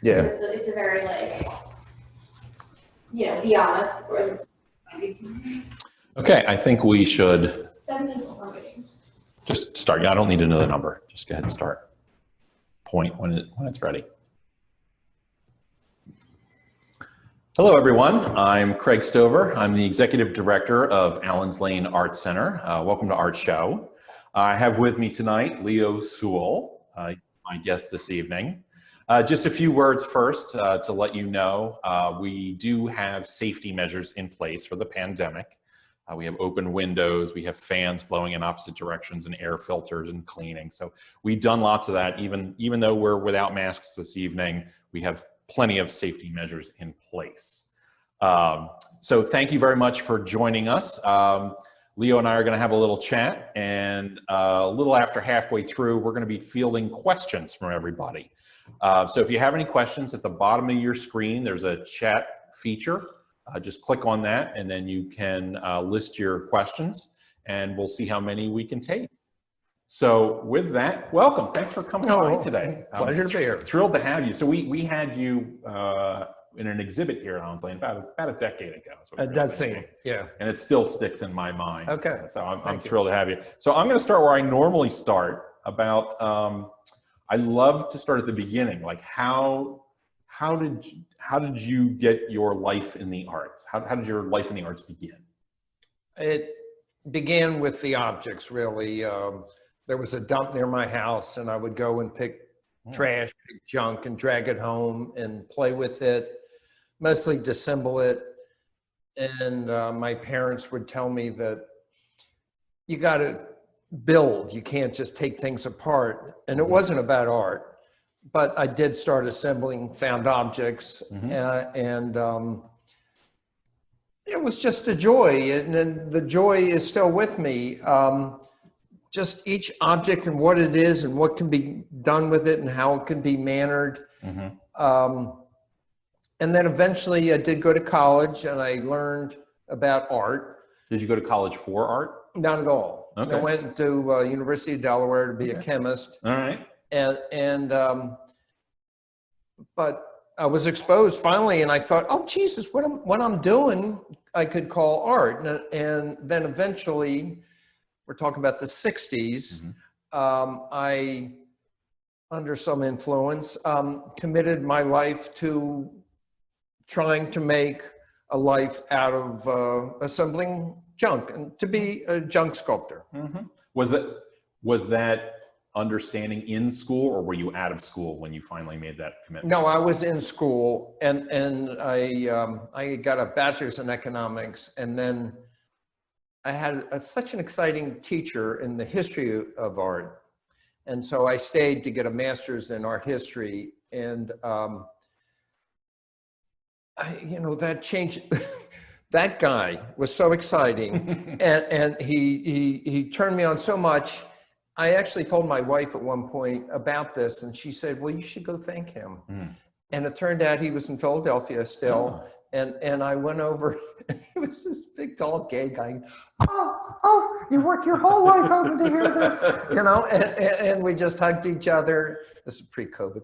Yeah. It's a very like, be honest. Whereas it's Okay, I think we should 17 permitting. just start. I don't need to know the number. Just go ahead and start. Point when it's ready. Hello, everyone. I'm Craig Stover. I'm the Executive Director of Allens Lane Art Center. Welcome to ArtShow. I have with me tonight Leo Sewell, my guest this evening. Just a few words first to let you know, we do have safety measures in place for the pandemic. We have open windows, we have fans blowing in opposite directions and air filters and cleaning. So we've done lots of that. Even though we're without masks this evening, we have plenty of safety measures in place. So thank you very much for joining us. Leo and I are going to have a little chat, and a little after halfway through, we're going to be fielding questions from everybody. So if you have any questions, at the bottom of your screen, there's a chat feature. Just click on that, and then you can list your questions, and we'll see how many we can take. So with that, welcome. Thanks for coming by today. Pleasure to be here. Thrilled to have you. So we had you in an exhibit here at Allens Lane about a decade ago. It does seem, yeah. And it still sticks in my mind. Okay. So I'm thrilled to have you. So I'm going to start where I normally start about, I love to start at the beginning. Like how did you get your life in the arts? How did your life in the arts begin? It began with the objects, really. There was a dump near my house, and I would go and pick trash, pick junk, and drag it home and play with it, mostly disassemble it. And my parents would tell me that you got to build, you can't just take things apart. And it wasn't about art, but I did start assembling found objects, and it was just a joy, and the joy is still with me. Just each object and what it is and what can be done with it and how it can be mannered. And then eventually I did go to college and I learned about art. Did you go to college for art? Not at all. Okay. I went to University of Delaware to be a chemist. All right. But I was exposed finally, and I thought, oh Jesus, what I'm doing, I could call art. And then eventually, we're talking about the 60s, I, under some influence, committed my life to trying to make a life out of assembling junk and to be a junk sculptor. Was that understanding in school, or were you out of school when you finally made that commitment? No, I was in school, and I got a bachelor's in economics, and then I had such an exciting teacher in the history of art. And so I stayed to get a master's in art history, and that changed. That guy was so exciting, and he turned me on so much. I actually told my wife at one point about this, and she said, well, you should go thank him. And it turned out he was in Philadelphia still. And I went over, and he was this big, tall, gay guy. Oh, you worked your whole life hoping to hear this, and we just hugged each other. This is pre-COVID.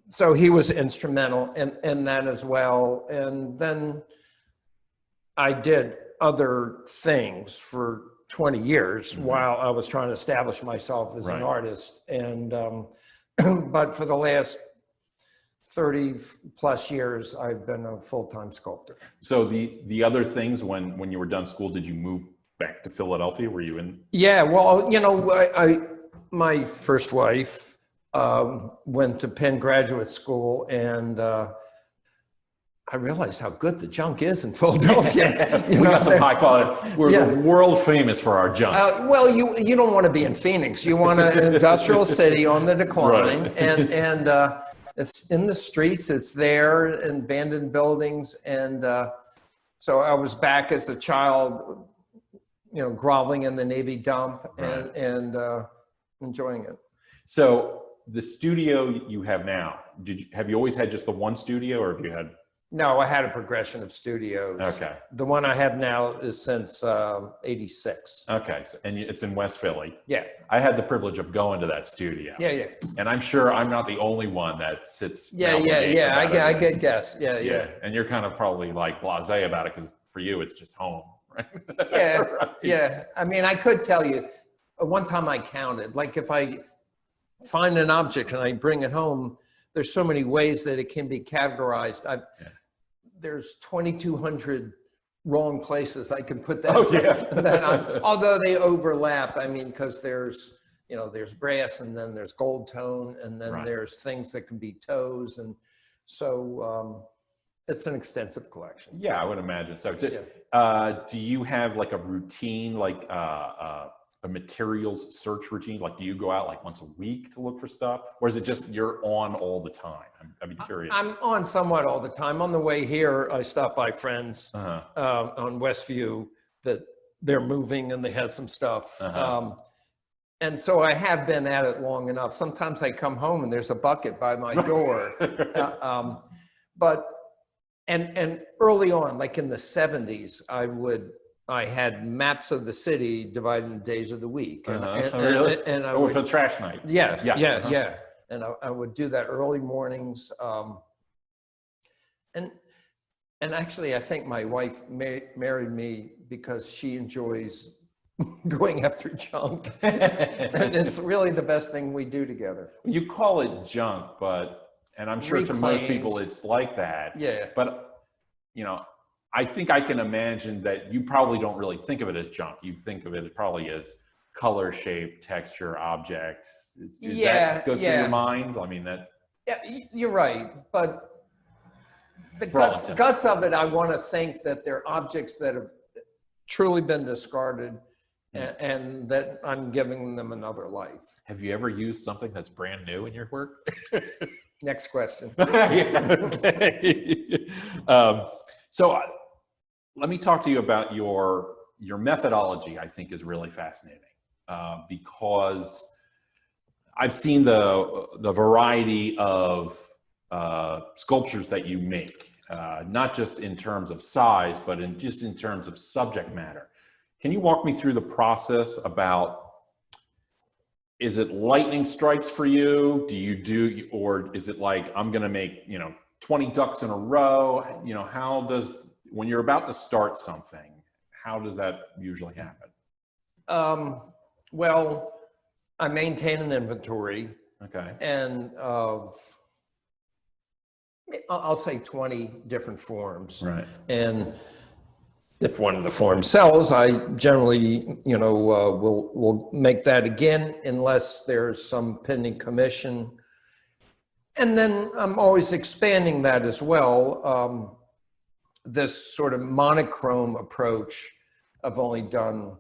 So he was instrumental in that as well. And then I did other things for 20 years while I was trying to establish myself as an artist. And, but for the last 30 plus years, I've been a full-time sculptor. So the other things, when you were done school, did you move back to Philadelphia? Were you in? Yeah, well, my first wife went to Penn Graduate School, and I realized how good the junk is in Philadelphia. We got some high quality. We're world famous for our junk. Well, you don't want to be in Phoenix. You want an industrial city on the decline, and it's in the streets. It's there in abandoned buildings, and so I was back as a child, groveling in the Navy dump and enjoying it. So the studio you have now, have you always had just the one studio, or have you had? No, I had a progression of studios. Okay. The one I have now is since '86. Okay. And it's in West Philly. Yeah. I had the privilege of going to that studio. Yeah, yeah. And I'm sure I'm not the only one that sits. Yeah, mouth yeah, agape yeah. about I it. get guess. Yeah, Yeah. yeah. And you're kind of probably like blasé about it because for you, it's just home, right? Yeah, Right. yeah. I mean, I could tell you, one time I counted, like if I find an object and I bring it home, there's so many ways that it can be categorized. There's 2,200 wrong places I can put that. Oh, yeah. That on, although they overlap. I mean, because there's, you know, there's brass and then there's gold tone and then Right. there's things that can be toes. And so it's an extensive collection. Yeah, I would imagine so. Do you have like a routine, like a materials search routine? Like, do you go out like once a week to look for stuff, or is it just you're on all the time? I'd be curious. I'm on somewhat all the time. On the way here, I stopped by friends Uh-huh. on Westview that they're moving and they had some stuff. Uh-huh. And so I have been at it long enough. Sometimes I come home and there's a bucket by my door. But early on, like in the 70s, I had maps of the city divided in days of the week. Really? And I Oh, would, for trash night. yeah, Yeah. yeah, Uh-huh. yeah. And I would do that early mornings. And actually, I think my wife married me because she enjoys going after junk. And it's really the best thing we do together. You call it junk, and I'm sure to most Reclaimed. people it's like that. Yeah. But, you know, I think I can imagine that you probably don't really think of it as junk. You think of it probably as color, shape, texture, object. Does that go through your mind? I mean, that. Yeah, you're right. But the For all guts of it, I want to think that they're objects that have truly been discarded and that I'm giving them another life. Have you ever used something that's brand new in your work? Next question. Yeah, okay. So let me talk to you about your methodology. I think is really fascinating because I've seen the variety of sculptures that you make, not just in terms of size, but just in terms of subject matter. Can you walk me through the process about? Is it lightning strikes for you? Or is it like, I'm going to make, 20 ducks in a row? When you're about to start something, how does that usually happen? Well, I maintain an inventory. Okay. And I'll say 20 different forms. Right. And if one of the forms sells, I generally, will make that again unless there's some pending commission. And then I'm always expanding that as well. This sort of monochrome approach I've only done,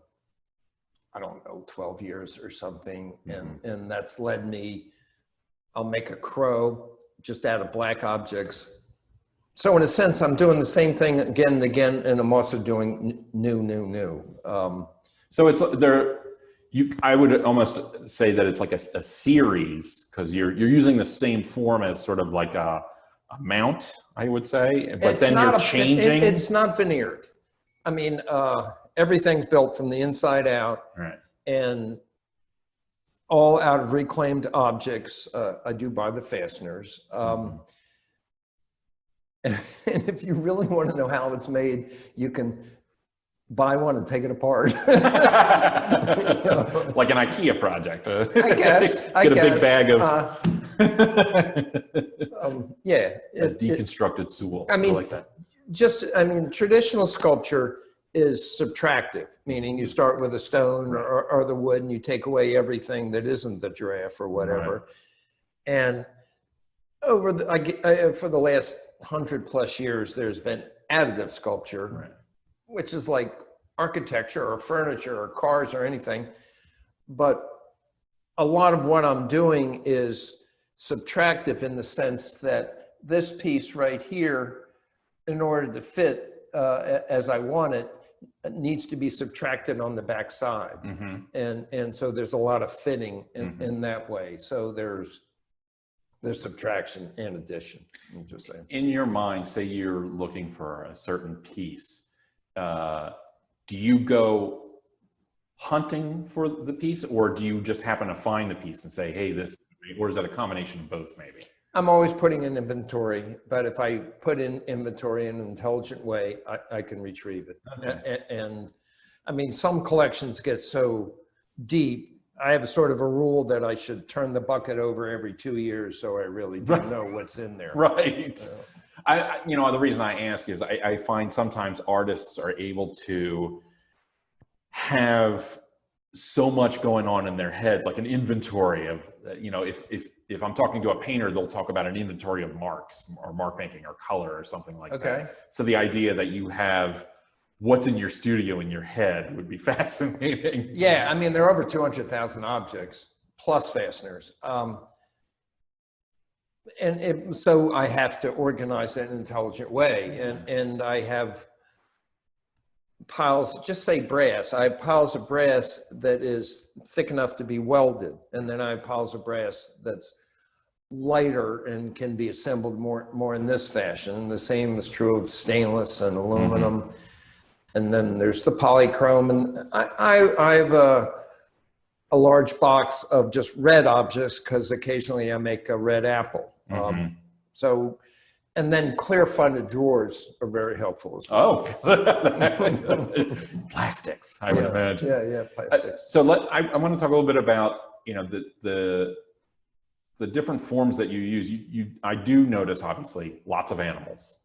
12 years or something. Mm-hmm. And that's led me, I'll make a crow just out of black objects. So in a sense, I'm doing the same thing again and again, and I'm also doing new. So it's there. I would almost say that it's like a series because you're using the same form as sort of like a mount, I would say, but then you're changing. It's not veneered. I mean, everything's built from the inside out, Right. and all out of reclaimed objects. I do buy the fasteners. And if you really want to know how it's made, you can buy one and take it apart. Like an IKEA project. I guess. Get a big bag of deconstructed Sewell. I mean, like that. Traditional sculpture is subtractive, meaning you start with a stone or the wood and you take away everything that isn't the giraffe or whatever. Right. And for the last 100+ years, there's been additive sculpture, right, which is like architecture or furniture or cars or anything. But a lot of what I'm doing is subtractive in the sense that this piece right here, in order to fit as I want it, needs to be subtracted on the back side. Mm-hmm. And so there's a lot of fitting in that way. So there's There's subtraction and addition. I'm just saying. In your mind, say you're looking for a certain piece, do you go hunting for the piece, or do you just happen to find the piece and say, hey, this, or is that a combination of both maybe? I'm always putting in inventory, but if I put in inventory in an intelligent way, I can retrieve it. Okay. And I mean, some collections get so deep. I have a sort of a rule that I should turn the bucket over every 2 years, so I really do know what's in there. Right. You know, the reason I ask is I find sometimes artists are able to have so much going on in their heads, like an inventory of, you know, if I'm talking to a painter, they'll talk about an inventory of marks or mark making or color or something like that. So the idea that you have what's in your studio in your head would be fascinating. Yeah, I mean, there are over 200,000 objects plus fasteners. So I have to organize it in an intelligent way. And I have piles, just say brass. I have piles of brass that is thick enough to be welded. And then I have piles of brass that's lighter and can be assembled more in this fashion. And the same is true of stainless and aluminum. Mm-hmm. And then there's the polychrome. And I have a large box of just red objects because occasionally I make a red apple. Mm-hmm. And then clear funded drawers are very helpful as well. Oh, plastics, I would imagine. Yeah, plastics. So I want to talk a little bit about, you know, the different forms that you use. I do notice, obviously, lots of animals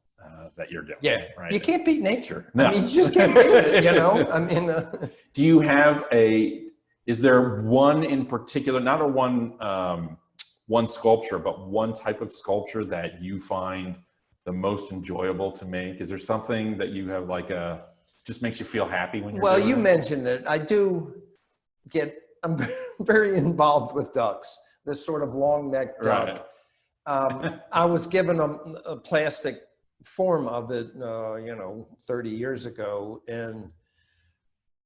that you're doing. Yeah, right? You can't beat nature. No. I mean, you just can't beat it, you know? I mean. Do you have is there one in particular, not a one sculpture, but one type of sculpture that you find the most enjoyable to make? Is there something that you have just makes you feel happy when you're doing you it? mentioned it. I'm very involved with ducks, this sort of long necked duck. Right. I was given a plastic form of it, 30 years ago. And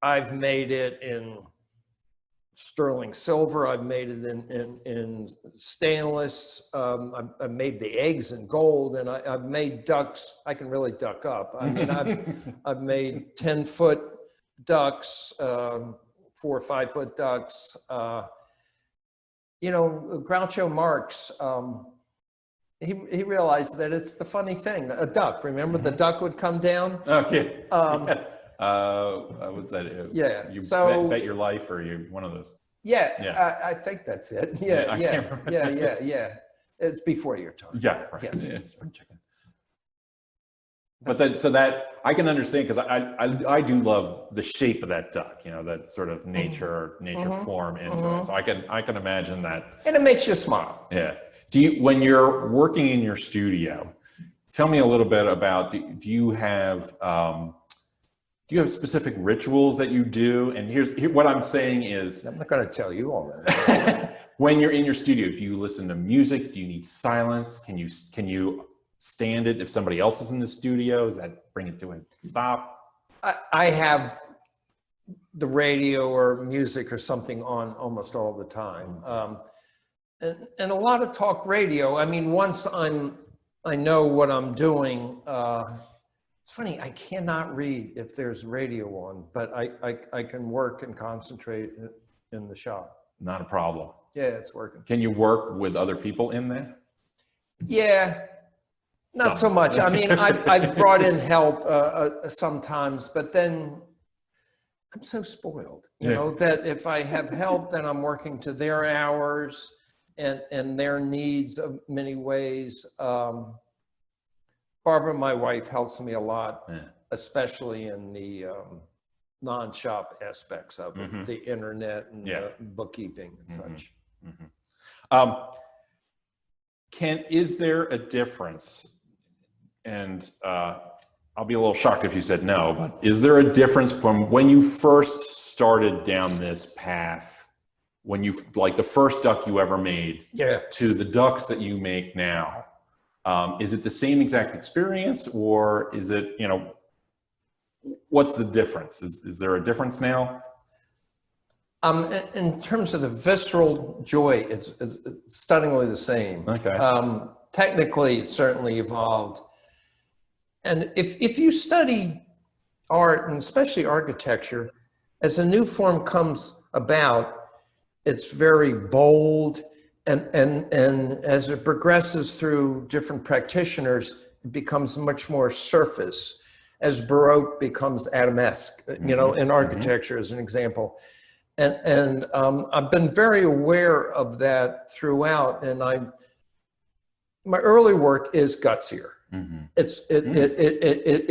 I've made it in sterling silver. I've made it in stainless. I've made the eggs in gold, and I've made ducks. I can really duck up. I mean, I've made 10-foot ducks, 4 or 5 foot ducks. Groucho Marx, he realized that it's the funny thing. A duck, remember the duck would come down? Okay. What's that? Yeah. You so, bet your life, or you one of those? Yeah. I think that's it. Yeah. It's before your time. Yeah. Right. Yes. Yeah, spring chicken. But that I can understand, because I do love the shape of that duck. You know, that sort of nature form into it. So I can imagine that. And it makes you smile. Yeah. When you're working in your studio, tell me a little bit about, do you have specific rituals that you do? And here's what I'm saying is, I'm not going to tell you all that. When you're in your studio, do you listen to music? Do you need silence? Can you stand it if somebody else is in the studio? Does that bring it to a stop? I have the radio or music or something on almost all the time. And a lot of talk radio. I mean, once I know what I'm doing, it's funny, I cannot read if there's radio on, but I can work and concentrate in the shop. Not a problem. Yeah, it's working. Can you work with other people in there? Yeah, not so much. I mean, I've brought in help sometimes, but then I'm so spoiled, you know, that if I have help, then I'm working to their hours and their needs of many ways. Barbara, my wife, helps me a lot, especially in the non-shop aspects of it, the internet and bookkeeping and such. Is there a difference? And I'll be a little shocked if you said no, but is there a difference from when you first started down this path, when like the first duck you ever made, to the ducks that you make now? Is it the same exact experience, or is it, what's the difference? Is there a difference now? In terms of the visceral joy, it's stunningly the same. Okay. Technically, it's certainly evolved. And if you study art, and especially architecture, as a new form comes about, it's very bold, and as it progresses through different practitioners, it becomes much more surface, as Baroque becomes Adamesque, you know, in architecture as an example. And I've been very aware of that throughout, and my early work is gutsier. It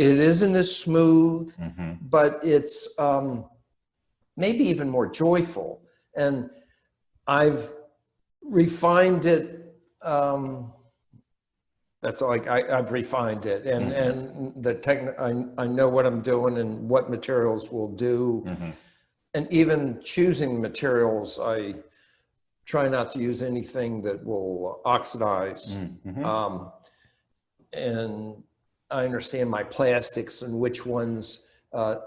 isn't as smooth, but it's maybe even more joyful. And I've refined it. That's like I've refined it, and the I know what I'm doing and what materials will do, and even choosing materials, I try not to use anything that will oxidize. And I understand my plastics and which ones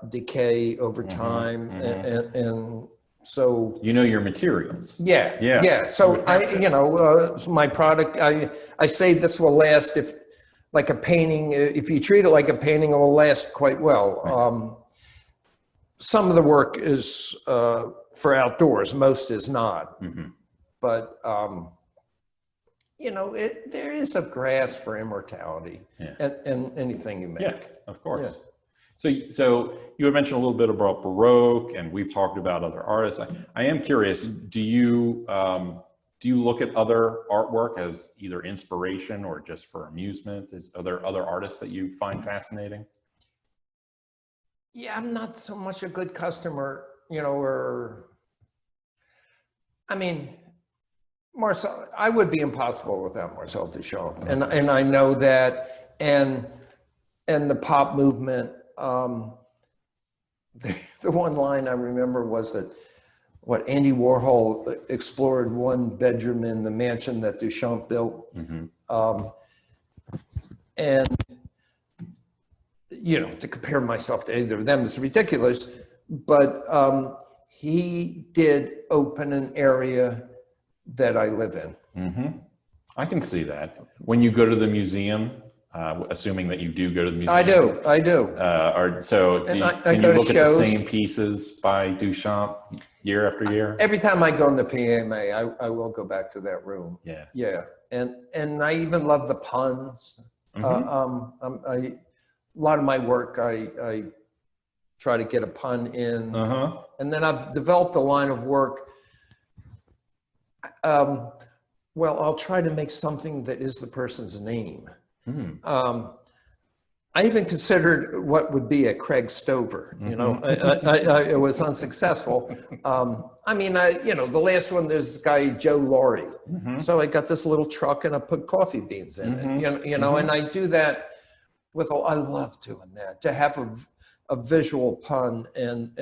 decay over time, and so you know your materials. Yeah. So my product, I say this will last if, like a painting, if you treat it like a painting, it will last quite well. Some of the work is for outdoors, most is not. But there is a grasp for immortality in anything you make. Yeah, of course. So you had mentioned a little bit about Baroque, and we've talked about other artists. I am curious, do you look at other artwork as either inspiration or just for amusement? Are there other artists that you find fascinating? Yeah, I'm not so much a good customer, Marcel, I would be impossible without Marcel Duchamp, and I know that, and the pop movement. The one line I remember was that Andy Warhol explored one bedroom in the mansion that Duchamp built, and to compare myself to either of them is ridiculous, but he did open an area that I live in. I can see that. When you go to the museum, assuming that you do go to the museum. I do. Can you look at the same pieces by Duchamp year after year? Every time I go in the PMA, I will go back to that room. Yeah. And I even love the puns. A lot of my work, I try to get a pun in. And then I've developed a line of work. I'll try to make something that is the person's name. I even considered what would be a Craig Stover, it was unsuccessful. The last one, there's this guy, Joe Laurie. So I got this little truck and I put coffee beans in it, and I do that I love doing that, to have a visual pun and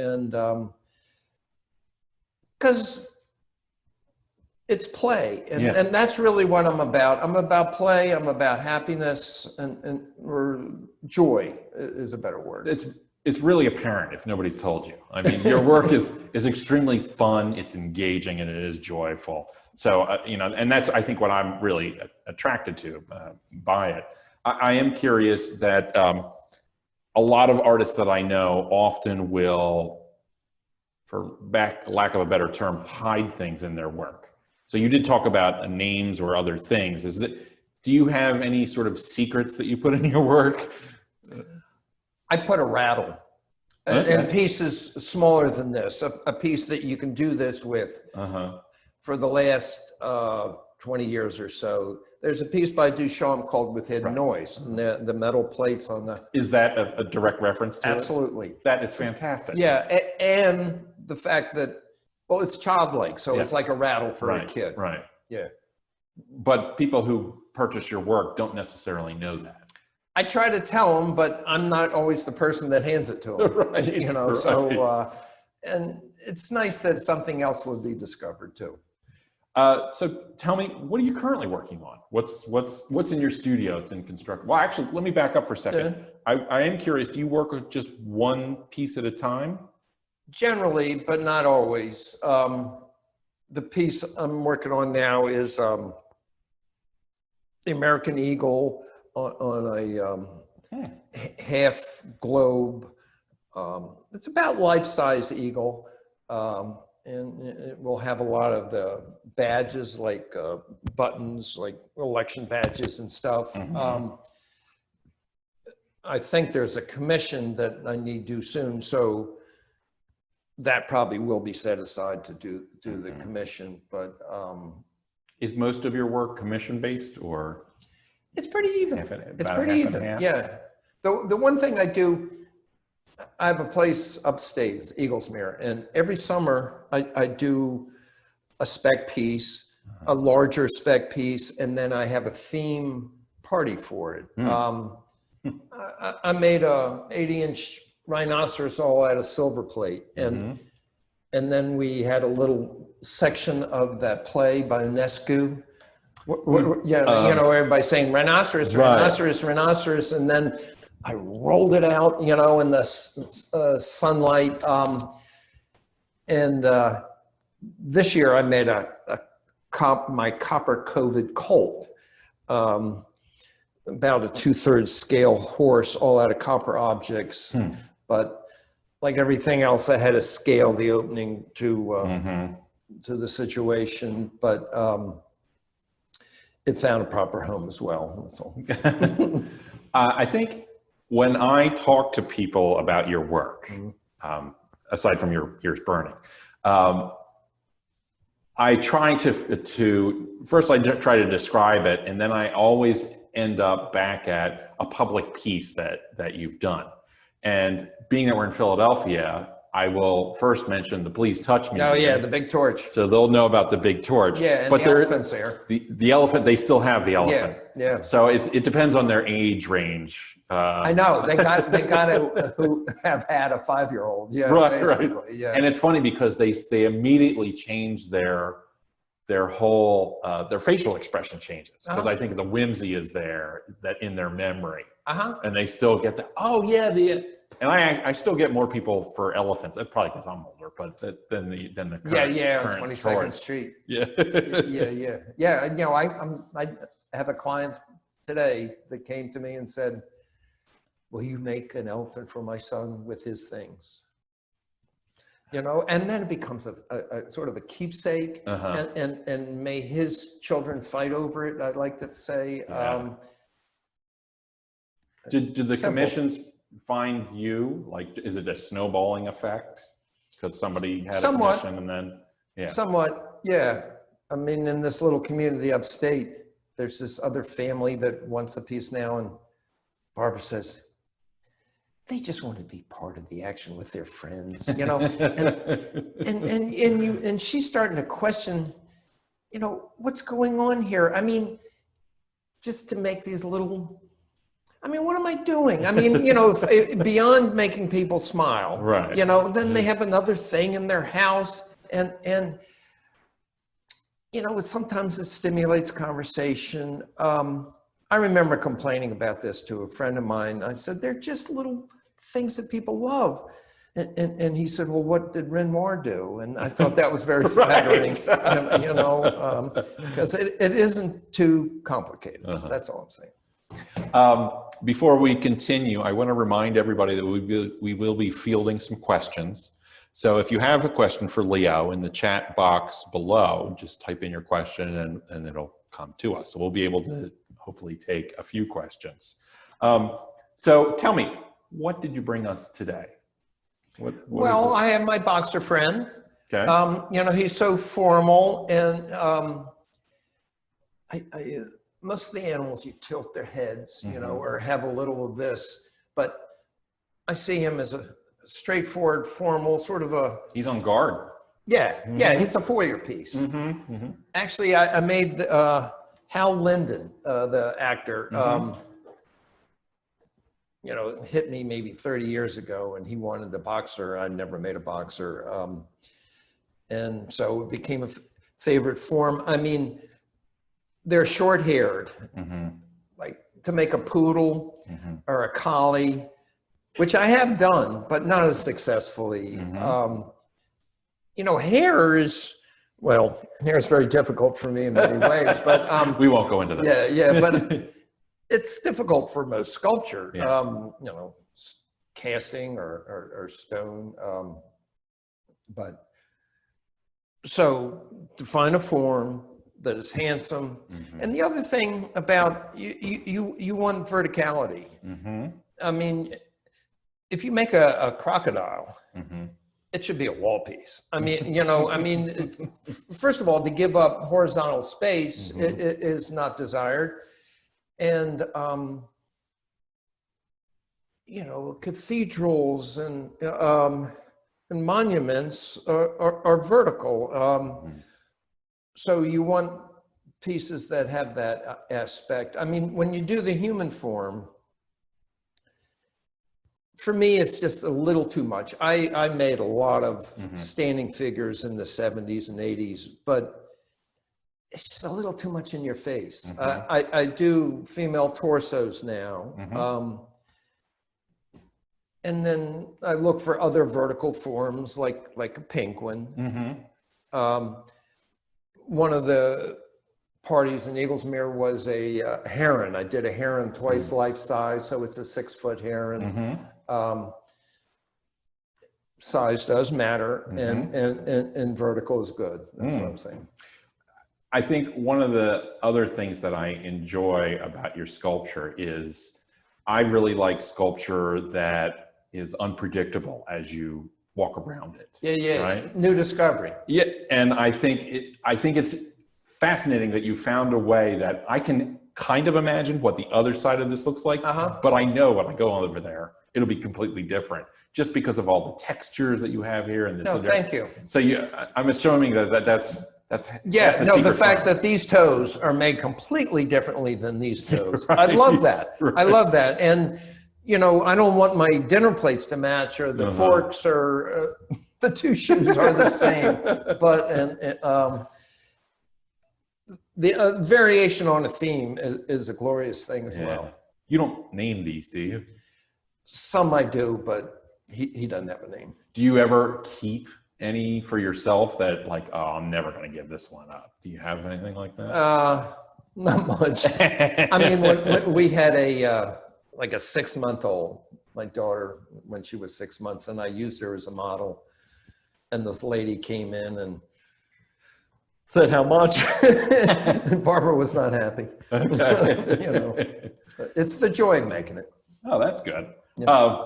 because it's play, and that's really what I'm about. I'm about play. I'm about happiness, or joy is a better word. It's really apparent if nobody's told you. I mean, your work is extremely fun. It's engaging and it is joyful. So and that's, I think, what I'm really attracted to by it. I am curious that a lot of artists that I know often will, for lack of a better term, hide things in their work. So you did talk about names or other things. Do you have any sort of secrets that you put in your work? I put a rattle in pieces smaller than this, a piece that you can do this with. For the last 20 years or so. There's a piece by Duchamp called With Hidden Noise, and the metal plates on the... Is that a direct reference to Absolutely. it? That is fantastic. Yeah, and the fact that, it's childlike, so it's like a rattle for a kid. Right. Yeah. But people who purchase your work don't necessarily know that. I try to tell them, but I'm not always the person that hands it to them. Right. So, and it's nice that something else will be discovered too. So tell me, what are you currently working on? What's in your studio? It's in construction. Well, actually, let me back up for a second. I am curious, do you work with just one piece at a time? Generally, but not always. The piece I'm working on now is the American Eagle on a half globe. It's about life-size eagle, and it will have a lot of the badges like buttons, like election badges and stuff. I think there's a commission that I need to do soon, so that probably will be set aside to do the commission. But is most of your work commission based, or? It's pretty even. It's pretty even. Half? Yeah. The one thing I do, I have a place upstate, it's Eaglesmere, and every summer I do a spec piece, a larger spec piece, and then I have a theme party for it. I made a 80-inch rhinoceros all out of silver plate, and then we had a little section of that play by Nescu. Yeah, you know, everybody saying rhinoceros, rhinoceros, rhinoceros, and then I rolled it out, you know, in the sunlight. This year I made my copper-coated colt, about a 2/3 scale horse, all out of copper objects. But like everything else, I had to scale the opening to the situation. But it found a proper home as well. That's all. I think when I talk to people about your work, aside from yours burning, I try first I try to describe it, and then I always end up back at a public piece that you've done. And being that we're in Philadelphia, I will first mention the Please Touch Museum. Oh yeah, the big torch. So they'll know about the big torch. Yeah, and but the elephant's there. The elephant, they still have the elephant. Yeah. So it depends on their age range. I know they got to who have had a 5-year-old. Yeah, right. Yeah. And it's funny because they immediately change their whole their facial expression changes, because I think the whimsy is there, that in their memory, and they still get the and I still get more people for elephants, probably because I'm older, but than the current, on 22nd torch. Street. Yeah. Yeah. You know, I have a client today that came to me and said, "Will you make an elephant for my son with his things?" You know, and then it becomes a sort of a keepsake, and may his children fight over it, I'd like to say. Did the commissions find you? Like, is it a snowballing effect? Because somebody had a commission and then, Somewhat, yeah. I mean, in this little community upstate, there's this other family that wants a piece now, and Barbara says, they just want to be part of the action with their friends, you know, and she's starting to question, you know, what's going on here? I mean, just to make these little, I mean, what am I doing? I mean, you know, beyond making people smile, right? You know, then they have another thing in their house, and you know, sometimes it stimulates conversation. I remember complaining about this to a friend of mine. I said, they're just little things that people love. And he said, well, what did Renoir do? And I thought that was very flattering, you know, because it isn't too complicated. That's all I'm saying. Before we continue, I want to remind everybody that we will be fielding some questions. So if you have a question for Leo, in the chat box below, just type in your question and it'll come to us. So we'll be able to hopefully take a few questions. So tell me, what did you bring us today? What I have my boxer friend. Okay. You know, he's so formal, and most of the animals, you tilt their heads, you know, or have a little of this, but I see him as a straightforward, formal, sort of a... He's on guard. Yeah, yeah, he's a foyer piece. Actually, I made Hal Linden, the actor, you know, hit me maybe 30 years ago, and he wanted the boxer. I never made a boxer. And so it became a favorite form. I mean, they're short-haired. Like, to make a poodle or a collie, which I have done, but not as successfully. You know, hair is, well, hair is very difficult for me in many ways, but we won't go into that. yeah, but it's difficult for most sculpture. Yeah. You know, casting or stone, but so to find a form that is handsome. And the other thing about you want verticality. I mean, if you make a crocodile, it should be a wall piece. I mean, you know, I mean, first of all, to give up horizontal space is not desired. And, you know, cathedrals and monuments are vertical. So you want pieces that have that aspect. I mean, when you do the human form, for me, it's just a little too much. I made a lot of standing figures in the 70s and 80s, but it's just a little too much in your face. I do female torsos now. And then I look for other vertical forms like a penguin. One of the parties in Eaglesmere was a heron. I did a heron twice life size, so it's a 6-foot heron. Size does matter, and vertical is good. That's what I'm saying. I think one of the other things that I enjoy about your sculpture is I really like sculpture that is unpredictable as you walk around it. Yeah, right? New discovery. Yeah, and I think it's fascinating that you found a way that I can kind of imagine what the other side of this looks like, but I know when I go over there, it'll be completely different just because of all the textures that you have here and this. No, thank you. So I'm assuming that's yeah. the No, the secret fact sauce. that these toes are made completely differently than these toes. I love that. I love that. And you know, I don't want my dinner plates to match, or the forks, or the two shoes are the same. But the variation on a theme is a glorious thing as well. You don't name these, do you? Some I do, but he doesn't have a name. Do you ever keep any for yourself that like, oh, I'm never going to give this one up? Do you have anything like that? Not much. I mean, when we had like a 6-month-old, my daughter, when she was 6 months, and I used her as a model. And this lady came in and said, how much? And Barbara was not happy. Okay. You know, it's the joy of making it. Oh, that's good. Yeah.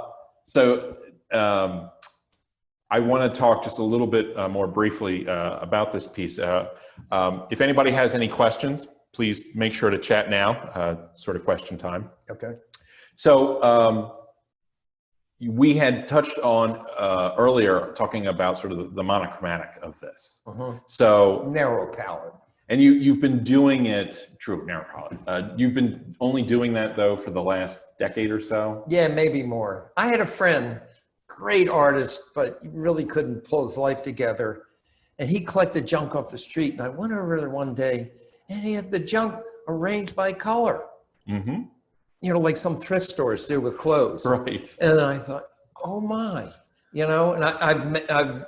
I want to talk just a little bit more briefly about this piece. If anybody has any questions, please make sure to chat now, sort of question time. Okay. So we had touched on earlier talking about sort of the monochromatic of this. So Narrow palette. And you've been doing it, true, narrow palette. You've been only doing that though for the last decade or so? Yeah, maybe more. I had a friend, great artist, but really couldn't pull his life together. And he collected junk off the street. And I went over there one day and he had the junk arranged by color. You know, like some thrift stores do with clothes. Right. And I thought, oh my, you know, and I've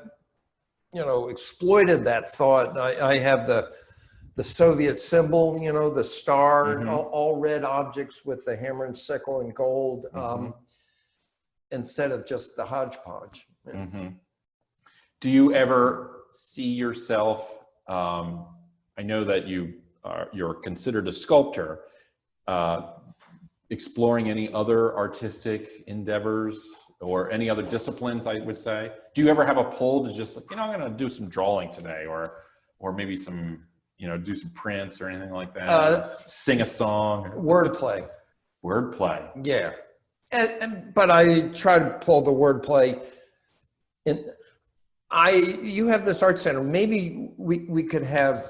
you know, exploited that thought. I have the Soviet symbol, you know, the star, all red objects with the hammer and sickle and gold, instead of just the hodgepodge. Do you ever see yourself, I know that you're considered a sculptor, exploring any other artistic endeavors or any other disciplines, I would say? Do you ever have a pull to just, you know, I'm going to do some drawing today, or maybe some, you know, do some prints or anything like that? Sing a song? Wordplay. Wordplay. Yeah. But I try to pull the wordplay. And you have this art center. Maybe we could have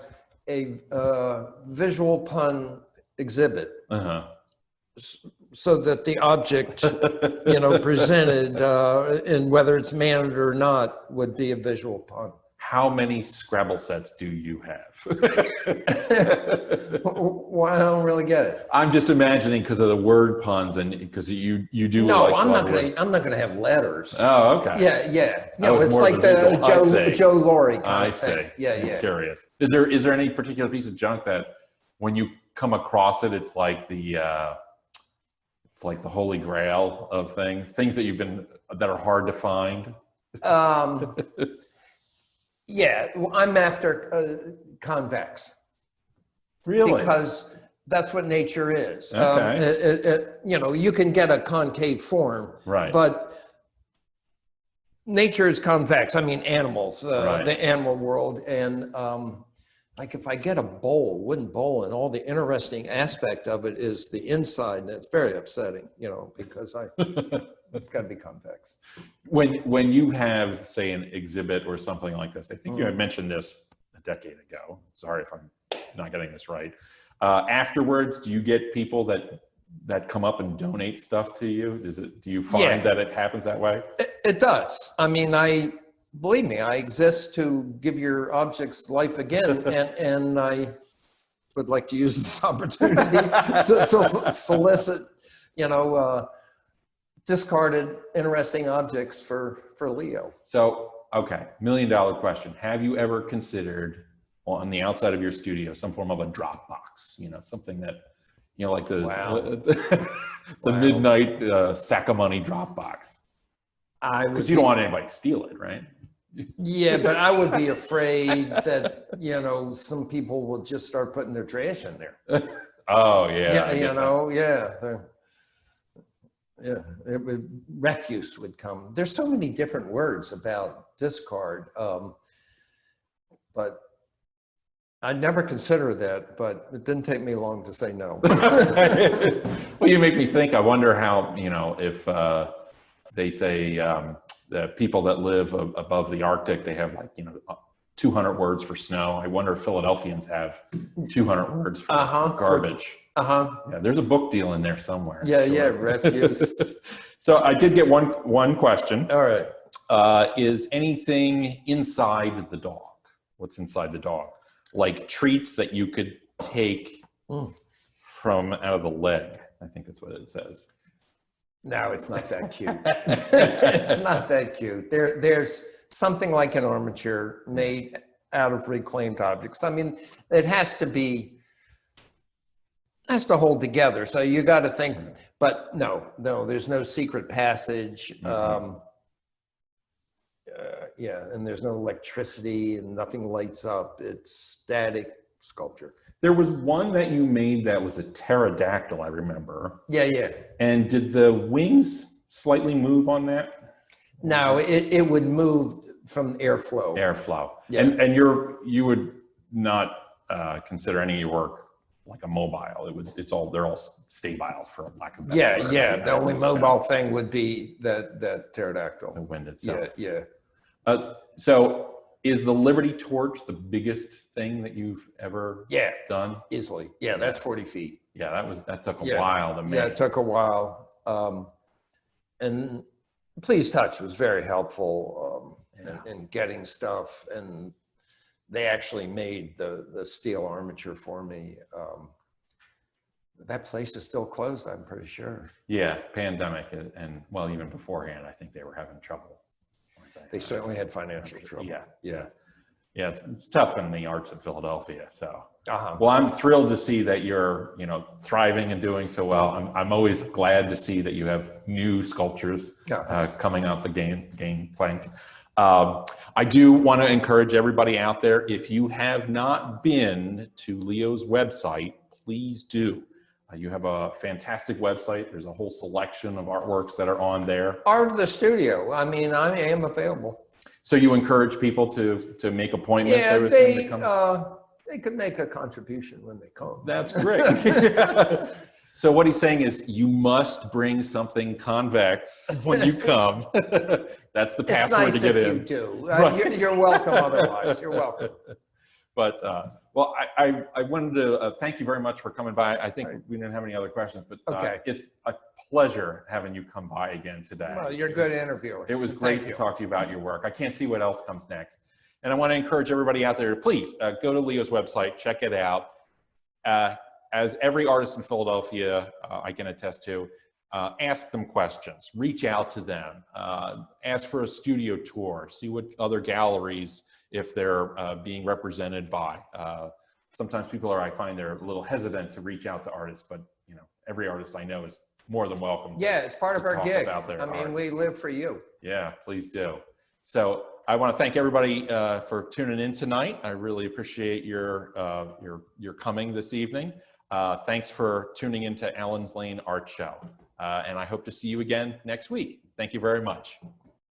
a visual pun exhibit. So that the object, you know, presented, and whether it's mannered or not, would be a visual pun. how many Scrabble sets do you have? Well, I don't really get it. I'm just imagining because of the word puns and because you do. No, like I'm not words. gonna have letters. Oh, okay. Yeah. I No, was it's more like of a visual. I see. Joe Laurie kind I of thing. see. Yeah. I'm curious. Is there any particular piece of junk that when you come across it, it's like the holy grail of things that are hard to find? Yeah, well, I'm after convex. Really? Because that's what nature is. Okay. You can get a concave form, Right. but nature is convex. I mean, animals, Right. the animal world. And like if I get a wooden bowl, and all the interesting aspect of it is the inside, and it's very upsetting, because it's got to be convex. When you have, say, an exhibit or something like this, I think you had mentioned this a decade ago. Sorry if I'm not getting this right. Afterwards, do you get people that come up and donate stuff to you? Do you find that it happens that way? It does. I mean, believe me, I exist to give your objects life again, and I would like to use this opportunity to solicit, discarded interesting objects for Leo. So, okay, $1 million question. Have you ever considered on the outside of your studio some form of a drop box? Something that, like those, the midnight sack of money drop box. Because you don't want anybody to steal it, right? Yeah, but I would be afraid that, some people will just start putting their trash in there. Oh, yeah. Refuse would come. There's so many different words about discard, but I never considered that, but it didn't take me long to say no. Well, you make me think. I wonder how, if they say the people that live above the Arctic, they have 200 words for snow. I wonder if Philadelphians have 200 words for garbage. Yeah, there's a book deal in there somewhere. Yeah, refuse. So I did get one question. All right. Is anything inside the dog? What's inside the dog? Like treats that you could take from out of the leg. I think that's what it says. No, it's not that cute. It's not that cute. There's something like an armature made out of reclaimed objects. I mean, it has to hold together. So you got to think, but no, there's no secret passage. And there's no electricity and nothing lights up. It's static sculpture. There was one that you made that was a pterodactyl, I remember. Yeah. And did the wings slightly move on that? No, it would move from airflow. Yeah. And you would not consider any of your work like a mobile. They're all stabiles, for lack of better word. Yeah. The only mobile thing would be that pterodactyl. The wind itself. Yeah. So is the Liberty Torch the biggest thing that you've ever done? Easily. Yeah, that's 40 feet. Yeah, that took a while to make. Yeah, it took a while. And Please Touch was very helpful in getting stuff, and they actually made the steel armature for me. That place is still closed, I'm pretty sure. Yeah, pandemic, and well, even beforehand, I think they were having trouble. They certainly had financial trouble. Yeah, it's tough in the arts of Philadelphia. So, Uh-huh. well, I'm thrilled to see that you're, thriving and doing so well. I'm always glad to see that you have new sculptures coming out the game plank. I do want to encourage everybody out there, if you have not been to Leo's website, please do. You have a fantastic website. There's a whole selection of artworks that are on there. Art of the studio. I mean, I am available. So you encourage people to make appointments? Yeah, they could make a contribution when they come. That's great. So what he's saying is you must bring something convex when you come. That's the password to get in. It's nice if you do. You're welcome otherwise. You're welcome. But, well, I wanted to thank you very much for coming by. I think we didn't have any other questions, but it's a pleasure having you come by again today. Well, you're a good interviewer. It was great to talk to you about your work. I can't see what else comes next. And I want to encourage everybody out there to please go to Leo's website, check it out. As every artist in Philadelphia, I can attest to, ask them questions, reach out to them, ask for a studio tour, see what other galleries, if they're being represented by. Sometimes people I find they're a little hesitant to reach out to artists, but you know, every artist I know is more than welcome. Yeah, it's part of our gig. I mean, we live for you. Yeah, please do. So I want to thank everybody for tuning in tonight. I really appreciate your coming this evening. Thanks for tuning into Allen's Lane Art Show. And I hope to see you again next week. Thank you very much.